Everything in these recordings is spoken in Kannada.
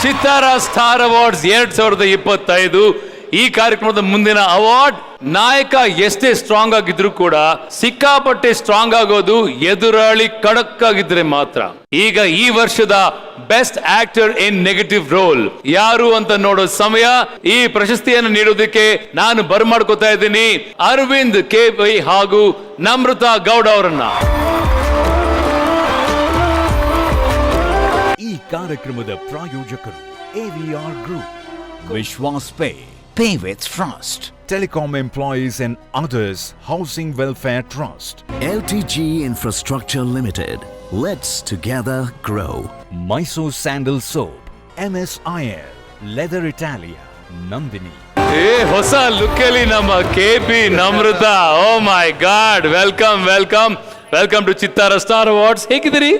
ಚಿತ್ತಾರ ಸ್ಟಾರ್ ಅವಾರ್ಡ್ಸ್ 2025 ಈ ಕಾರ್ಯಕ್ರಮದ ಮುಂದಿನ ಅವಾರ್ಡ್ ನಾಯಕ ಎಷ್ಟೇ ಸ್ಟ್ರಾಂಗ್ ಆಗಿದ್ರು ಕೂಡ ಸಿಕ್ಕಾಪಟ್ಟೆ ಸ್ಟ್ರಾಂಗ್ ಆಗೋದು ಎದುರಾಳಿ ಖಡಕ್ ಆಗಿದ್ರೆ ಮಾತ್ರ. ಈಗ ಈ ವರ್ಷದ best actor in negative roll ಯಾರು ಅಂತ ನೋಡೋ ಸಮಯ. ಈ ಪ್ರಶಸ್ತಿಯನ್ನು ನೀಡೋದಕ್ಕೆ ನಾನು ಬರ್ಮಾಡ್ಕೋತಾ ಇದ್ದೀನಿ ಅರವಿಂದ್ ಕೆ.ಪೈ ಹಾಗೂ ನಮ್ರತಾ ಗೌಡ ಅವರನ್ನ. ಈ ಕಾರ್ಯಕ್ರಮದ ಪ್ರಾಯೋಜಕರು AVR group, Vishwas pay with trust, Telecom Employees and Others Housing Welfare Trust, LTG Infrastructure Limited. Let's together grow. Mysore Sandal Soap, MSIL, Leather Italia, Nandini. ಹೊಸ ಲುಕ್ ಅಲ್ಲಿ ನಮ್ಮ KP Namratha. Oh my god, welcome welcome welcome to Chittara star awards. ಹೇಗಿದ್ದೀರಿ?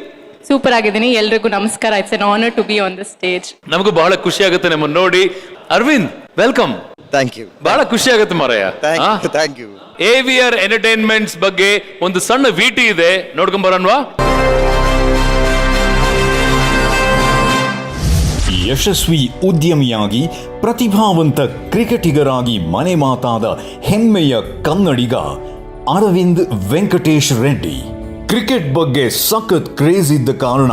ಸೂಪರ್ ಆಗಿದ್ದೀನಿ. ಎಲ್ರಿಗೂ ನಮಸ್ಕಾರ. It's an honour to be on the stage. ನಮಗೂ ಬಹಳ ಖುಷಿ ಆಗುತ್ತೆ ನಿಮ್ಮನ್ನು ನೋಡಿ. ಅರವಿಂದ್, ವೆಲ್ಕಮ್. Thank you. ಬಹಳ ಖುಷಿ ಆಗುತ್ತೆ ಮಾರಾಯ. Thank you. AVR ಎಂಟರ್ಟೈನ್ಮೆಂಟ್ಸ್ ಬಗ್ಗೆ ಒಂದು ಸಣ್ಣ VT ಇದೆ, ನೋಡ್ಕೊಂಡ್ ಬರೋಣವಾ? ಯಶಸ್ವಿ ಉದ್ಯಮಿಯಾಗಿ ಪ್ರತಿಭಾವಂತ ಕ್ರಿಕೆಟಿಗರಾಗಿ ಮನೆ ಮಾತಾದ ಹೆಮ್ಮೆಯ ಕನ್ನಡಿಗ ಅರವಿಂದ್ ವೆಂಕಟೇಶ್ ರೆಡ್ಡಿ. ಕ್ರಿಕೆಟ್ ಬಗ್ಗೆ ಸಖತ್ ಕ್ರೇಜ್ ಇದ್ದ ಕಾರಣ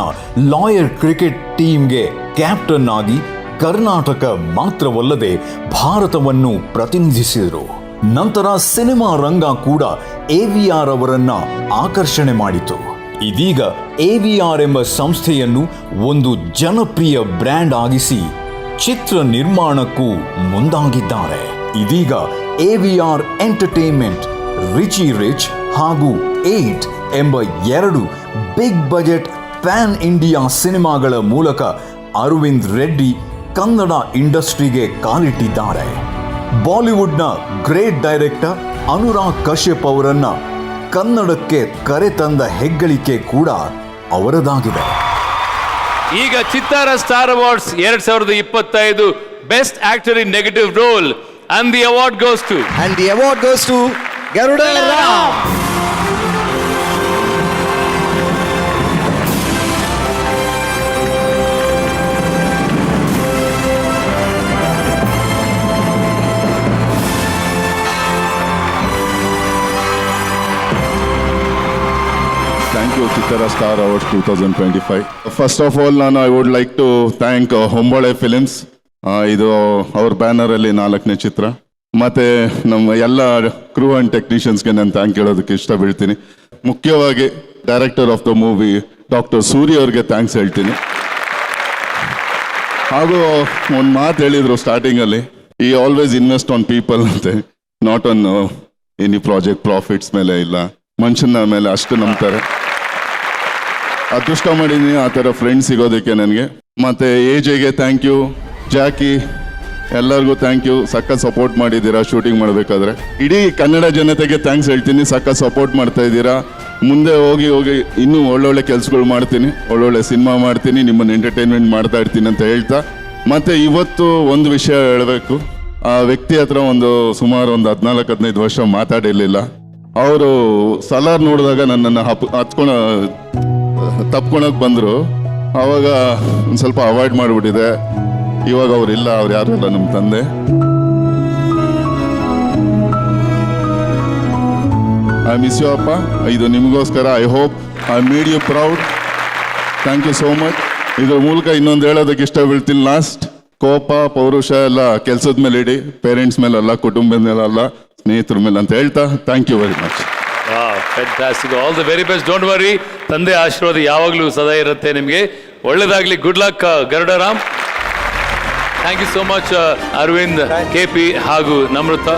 ಲಾಯರ್ ಕ್ರಿಕೆಟ್ ಟೀಮ್ಗೆ ಕ್ಯಾಪ್ಟನ್ ಆಗಿ ಕರ್ನಾಟಕ ಮಾತ್ರವಲ್ಲದೆ ಭಾರತವನ್ನು ಪ್ರತಿನಿಧಿಸಿದರು. ನಂತರ ಸಿನಿಮಾ ರಂಗ ಕೂಡ AVR ಅವರನ್ನ ಆಕರ್ಷಣೆ ಮಾಡಿತು. ಇದೀಗ AVR ಎಂಬ ಸಂಸ್ಥೆಯನ್ನು ಒಂದು ಜನಪ್ರಿಯ ಬ್ರ್ಯಾಂಡ್ ಆಗಿಸಿ ಚಿತ್ರ ನಿರ್ಮಾಣಕ್ಕೂ ಮುಂದಾಗಿದ್ದಾರೆ. ಇದೀಗ AVR ಎಂಟರ್ಟೈನ್ಮೆಂಟ್, ರಿಚಿ ರಿಚ್ ಹಾಗೂ 8 ಎಂಬ 2 ಬಿಗ್ ಬಜೆಟ್ ಪ್ಯಾನ್ ಇಂಡಿಯಾ ಸಿನಿಮಾಗಳ ಮೂಲಕ ಅರವಿಂದ್ ರೆಡ್ಡಿ ಕನ್ನಡ ಇಂಡಸ್ಟ್ರಿಗೆ ಕಾಲಿಟ್ಟಿದ್ದಾರೆ. ಬಾಲಿವುಡ್ನ ಗ್ರೇಟ್ ಡೈರೆಕ್ಟರ್ ಅನುರಾಗ್ ಕಶ್ಯಪ್ ಅವರನ್ನ ಕನ್ನಡಕ್ಕೆ ಕರೆತಂದ ಹೆಗ್ಗಳಿಕೆ ಕೂಡ ಅವರದಾಗಿದೆ. ಈಗ Chittara star awards 2025 best actor in negative role and the award goes to Garuda Ram. Thank you, Chittara Star Awards 2025. First of all, I would like to thank Hombole Films. ಇದು ಅವ್ರ ಬ್ಯಾನರಲ್ಲಿ 4ನೇ ಚಿತ್ರ. ಮತ್ತು ನಮ್ಮ ಎಲ್ಲ ಕ್ರೂ ಆ್ಯಂಡ್ ಟೆಕ್ನಿಷಿಯನ್ಸ್ಗೆ ನಾನು ಥ್ಯಾಂಕ್ ಹೇಳೋದಕ್ಕೆ ಇಷ್ಟಪಡ್ತೀನಿ. ಮುಖ್ಯವಾಗಿ director of the movie doctor Surya ಅವ್ರಿಗೆ ಥ್ಯಾಂಕ್ಸ್ ಹೇಳ್ತೀನಿ. ಹಾಗೂ ಒಂದು ಮಾತು ಹೇಳಿದರು ಸ್ಟಾರ್ಟಿಂಗಲ್ಲಿ, ಈ ಆಲ್ವೇಸ್ ಇನ್ವೆಸ್ಟ್ ಆನ್ ಪೀಪಲ್ ಅಂತೆ, not on any project profits ಮೇಲೆ, ಇಲ್ಲ ಮನುಷ್ಯನ ಮೇಲೆ ಅಷ್ಟು ನಂಬ್ತಾರೆ. ಅದೃಷ್ಟ ಮಾಡಿದ್ದೀನಿ ಆ ಥರ ಫ್ರೆಂಡ್ಸ್ ಸಿಗೋದಕ್ಕೆ ನನಗೆ. ಮತ್ತು AJಗೆ ಥ್ಯಾಂಕ್ ಯು, ಜಾಕಿ, ಎಲ್ಲರಿಗೂ ಥ್ಯಾಂಕ್ ಯು. ಸಖತ್ ಸಪೋರ್ಟ್ ಮಾಡಿದ್ದೀರಾ ಶೂಟಿಂಗ್ ಮಾಡಬೇಕಾದ್ರೆ. ಇಡೀ ಕನ್ನಡ ಜನತೆಗೆ ಥ್ಯಾಂಕ್ಸ್ ಹೇಳ್ತೀನಿ, ಸಖತ್ ಸಪೋರ್ಟ್ ಮಾಡ್ತಾ ಇದ್ದೀರಾ. ಮುಂದೆ ಹೋಗಿ ಇನ್ನೂ ಒಳ್ಳೊಳ್ಳೆ ಕೆಲಸಗಳು ಮಾಡ್ತೀನಿ, ಒಳ್ಳೊಳ್ಳೆ ಸಿನಿಮಾ ಮಾಡ್ತೀನಿ, ನಿಮ್ಮನ್ನು ಎಂಟರ್ಟೈನ್ಮೆಂಟ್ ಮಾಡ್ತಾ ಇರ್ತೀನಿ ಅಂತ ಹೇಳ್ತಾ. ಮತ್ತು ಇವತ್ತು ಒಂದು ವಿಷಯ ಹೇಳಬೇಕು. ಆ ವ್ಯಕ್ತಿ ಹತ್ರ ಸುಮಾರು 14-15 ವರ್ಷ ಮಾತಾಡಿರಲಿಲ್ಲ. ಅವರು ಸಲಾರ್ ನೋಡಿದಾಗ ನನ್ನನ್ನು ತಪ್ಕೊಳಕ್ಕೆ ಬಂದರು. ಆವಾಗ ಒಂದು ಸ್ವಲ್ಪ ಅವಾಯ್ಡ್ ಮಾಡಿಬಿಟ್ಟಿದೆ. ಇವಾಗ ಅವರಿಲ್ಲ, ಅವ್ರು ಯಾರು ಇಲ್ಲ, ನಮ್ಮ ತಂದೆ. ಐ ಮಿಸ್ ಯು ಅಪ್ಪ. ಇದು ನಿಮಗೋಸ್ಕರ. I hope I made you proud. Thank you so much. ಇದ್ರ ಮೂಲಕ ಇನ್ನೊಂದು ಹೇಳೋದಕ್ಕೆ ಇಷ್ಟಪಡ್ತೀನಿ. ಲಾಸ್ಟ್, ಕೋಪ ಪೌರುಷ ಎಲ್ಲ ಕೆಲಸದ ಮೇಲೆ ಇಡಿ, ಪೇರೆಂಟ್ಸ್ ಮೇಲಲ್ಲ, ಕುಟುಂಬದ ಮೇಲಲ್ಲ, ಸ್ನೇಹಿತರ ಮೇಲೆ ಅಂತ ಹೇಳ್ತಾ thank you very much. Fantastic. All the very best. Don't worry, ತಂದೆ ಆಶೀರ್ವಾದ ಯಾವಾಗಲೂ ಸದಾ ಇರುತ್ತೆ ನಿಮಗೆ. ಒಳ್ಳೇದಾಗಲಿ. Good luck Garuda Ram. Thank you so much Arvind, KP ಹಾಗೂ ನಮ್ರತಾ.